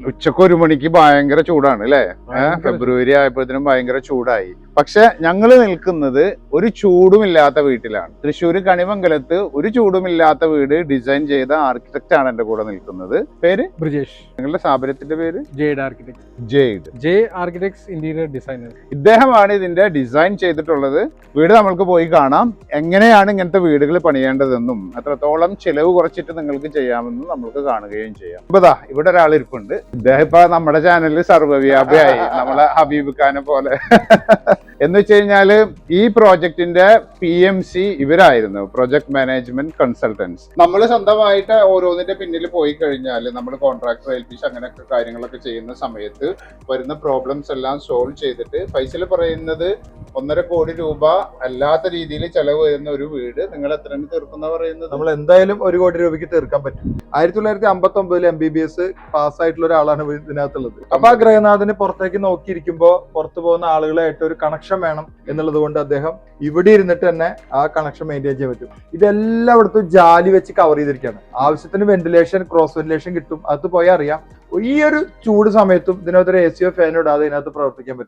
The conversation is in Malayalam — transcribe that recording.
ഉച്ചക്ക് 1 മണിക്ക് ഭയങ്കര ചൂടാണ് അല്ലെ? ഫെബ്രുവരി ആയപ്പോഴത്തേനും ഭയങ്കര ചൂടായി. പക്ഷെ ഞങ്ങൾ നിൽക്കുന്നത് ഒരു ചൂടുമില്ലാത്ത വീട്ടിലാണ്. തൃശ്ശൂർ കണിമംഗലത്ത് ഒരു ചൂടുമില്ലാത്ത വീട് ഡിസൈൻ ചെയ്ത ആർക്കിടെക്ട് ആണ് എന്റെ കൂടെ നിൽക്കുന്നത്. പേര് ബ്രിജേഷ്. നിങ്ങളുടെ സ്ഥാപനത്തിന്റെ പേര്? Jade architect. J architects interior designer. ഇദ്ദേഹമാണ് ഇതിന്റെ ഡിസൈൻ ചെയ്തിട്ടുള്ളത്. വീട് നമ്മൾക്ക് പോയി കാണാം. എങ്ങനെയാണ് ഇങ്ങനത്തെ വീടുകൾ പണിയേണ്ടതെന്നും എത്രത്തോളം ചെലവ് കുറച്ചിട്ട് നിങ്ങൾക്ക് ചെയ്യാമെന്നും നമുക്ക് കാണുകയും ചെയ്യാം. ഇപ്പൊ ദാ ഇവിടെ ഒരാൾ ഇരിപ്പുണ്ട്. ഇദ്ദേഹം ഇപ്പൊ നമ്മുടെ ചാനലിൽ സർവ്വവ്യാപിയായി, നമ്മളെ ഹബീബ് ഖാനെ പോലെ. എന്ന് വെച്ച് കഴിഞ്ഞാല് ഈ പ്രോജക്റ്റിന്റെ PMC ഇവരായിരുന്നു, പ്രൊജക്ട് മാനേജ്മെന്റ് കൺസൾട്ടൻസ്. നമ്മൾ സ്വന്തമായിട്ട് ഓരോന്നിന്റെ പിന്നിൽ പോയി കഴിഞ്ഞാൽ നമ്മൾ കോൺട്രാക്ടർ ഏൽപ്പിച്ച് അങ്ങനെയൊക്കെ കാര്യങ്ങളൊക്കെ ചെയ്യുന്ന സമയത്ത് വരുന്ന പ്രോബ്ലംസ് എല്ലാം സോൾവ് ചെയ്തിട്ട് ഫൈസൽ പറയുന്നത് 1.5 കോടി രൂപ അല്ലാത്ത രീതിയിൽ ചെലവ് വരുന്ന ഒരു വീട് നിങ്ങൾ എത്രയാണ് തീർക്കുന്ന പറയുന്നത്? നമ്മൾ എന്തായാലും 1 കോടി രൂപയ്ക്ക് തീർക്കാൻ പറ്റും. 1959 MBBS പാസ്സായിട്ടുള്ള ഒരാളാണ് ഇതിനകത്തുള്ളത്. അപ്പൊ ആ ഗ്രഹനാഥന് പുറത്തേക്ക് നോക്കിയിരിക്കുമ്പോ പുറത്തു പോകുന്ന ആളുകളായിട്ട് ഒരു കണക്ഷൻ വേണം എന്നുള്ളത് കൊണ്ട് അദ്ദേഹം ഇവിടെ ഇരുന്നിട്ട് തന്നെ ആ കണക്ഷൻ മെയിൻറ്റെയിൻ ചെയ്യാൻ പറ്റും. ഇതെല്ലായിടത്തും ജാലി വെച്ച് കവർ ചെയ്തിരിക്കുകയാണ്. ആവശ്യത്തിന് വെന്റിലേഷൻ, ക്രോസ് വെന്റിലേഷൻ കിട്ടും. അത് പോയാൽ അറിയാം. ഈ ഒരു ചൂട് സമയത്തും ഇതിനകത്തൊരു AC ഫാനോ ഇടാതെ ഇതിനകത്ത് പ്രവർത്തിക്കാൻ പറ്റും.